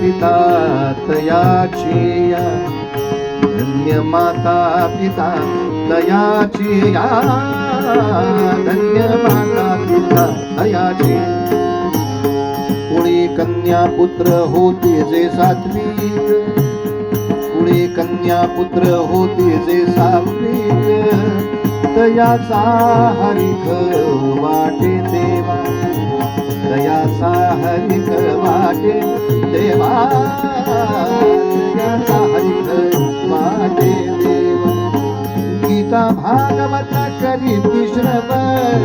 पिता तयाची या, धन्य माता पिता तयाची या, धन्य माता पिता तयाची. कुळी कन्या पुत्र होते जे सात्विक, कुळी कन्या पुत्र होते जे सात्विक, तयाचा हरिक वाटे देवा, तयाचा हरिक वाटे देवा, तयाचा हरिक वाटे देवा. गीता भागवत करीती श्रवण,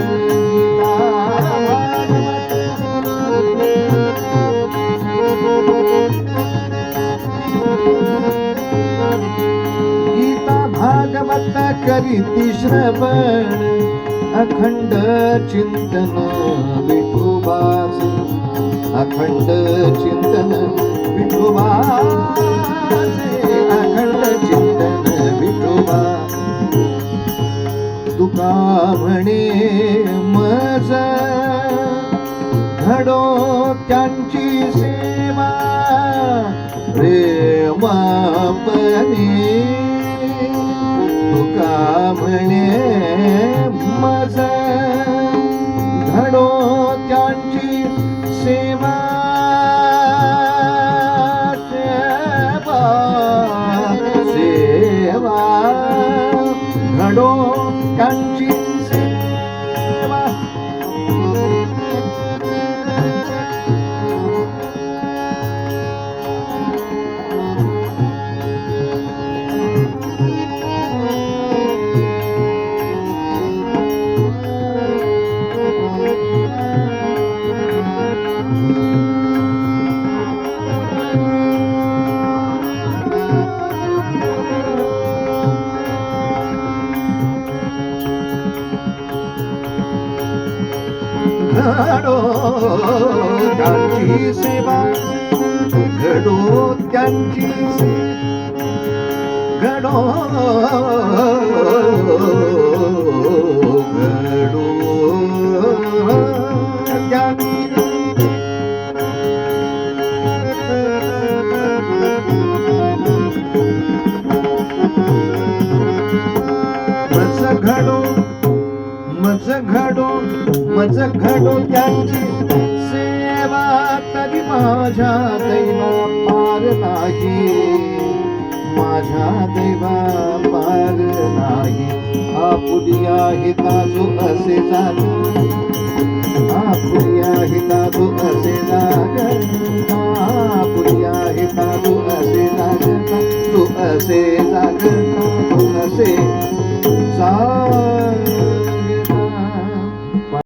गीता भागवत करीती श्रवण, अखंड चिंतन विठोबाचे, अखंड चिंतन विठोबाचे, अखंड चिंतन विठोबा. तुका म्हणे मज घडो त्यांची सेवा, प्रेमापणे तुका म्हणे मज घडो त्यांची सेवा, सेवा सेवा घडो त्यांची सेवा. घडो त्यांची सेवा, घडो त्यांची सेवा, घडो घडो त्यांची. मज घडो त्यांची सेवा, तरी माझ्या दैवा पार नाही, माझ्या दैवा पार नाही. आपुलिया हिताचो असे जाग, आपुलिया हिताचो असे जाग, आपुलिया हिताचो असे जाग, तू असे जाग, तू असे जाग.